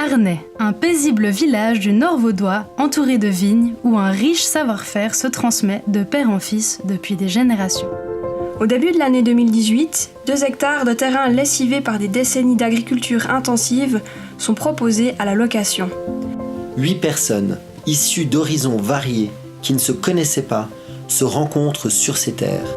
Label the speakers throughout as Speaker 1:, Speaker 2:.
Speaker 1: Arnay, un paisible village du Nord vaudois entouré de vignes où un riche savoir-faire se transmet de père en fils depuis des générations.
Speaker 2: Au début de l'année 2018, 2 hectares de terrain lessivés par des décennies d'agriculture intensive sont proposés à la location.
Speaker 3: 8 personnes, issues d'horizons variés, qui ne se connaissaient pas, se rencontrent sur ces terres.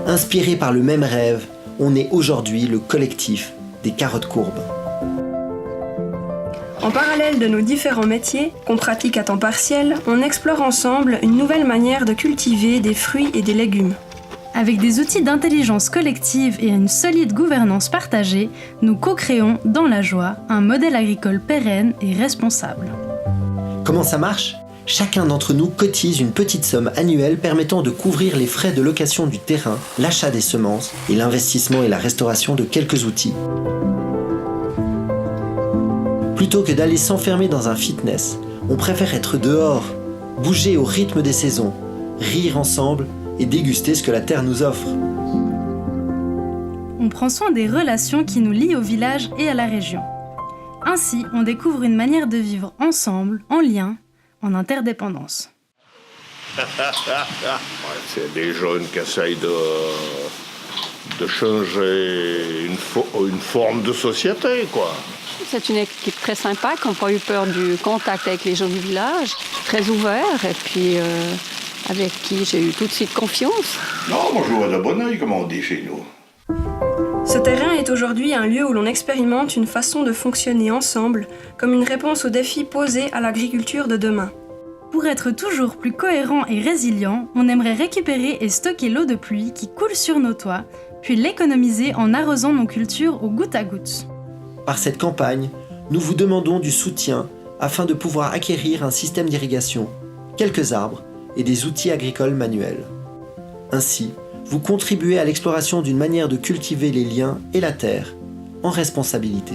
Speaker 3: Inspiré par le même rêve, on est aujourd'hui le collectif des carottes courbes.
Speaker 2: En parallèle de nos différents métiers, qu'on pratique à temps partiel, on explore ensemble une nouvelle manière de cultiver des fruits et des légumes.
Speaker 1: Avec des outils d'intelligence collective et une solide gouvernance partagée, nous co-créons dans la joie un modèle agricole pérenne et responsable.
Speaker 3: Comment ça marche ? Chacun d'entre nous cotise une petite somme annuelle permettant de couvrir les frais de location du terrain, l'achat des semences et l'investissement et la restauration de quelques outils. Plutôt que d'aller s'enfermer dans un fitness, on préfère être dehors, bouger au rythme des saisons, rire ensemble et déguster ce que la terre nous offre.
Speaker 1: On prend soin des relations qui nous lient au village et à la région. Ainsi, on découvre une manière de vivre ensemble, en lien, en interdépendance.
Speaker 4: C'est des jeunes qui essayent de changer une forme de société, quoi.
Speaker 5: C'est une équipe très sympa, qui n'a pas eu peur du contact avec les gens du village, très ouvert, et puis avec qui j'ai eu tout de suite confiance.
Speaker 6: Non, moi je vois de bon oeil, comme on dit chez nous.
Speaker 2: Ce terrain est aujourd'hui un lieu où l'on expérimente une façon de fonctionner ensemble, comme une réponse aux défis posés à l'agriculture de demain.
Speaker 1: Pour être toujours plus cohérent et résilient, on aimerait récupérer et stocker l'eau de pluie qui coule sur nos toits, puis l'économiser en arrosant nos cultures au goutte à goutte.
Speaker 3: Par cette campagne, nous vous demandons du soutien afin de pouvoir acquérir un système d'irrigation, quelques arbres et des outils agricoles manuels. Ainsi, vous contribuez à l'exploration d'une manière de cultiver les liens et la terre en responsabilité.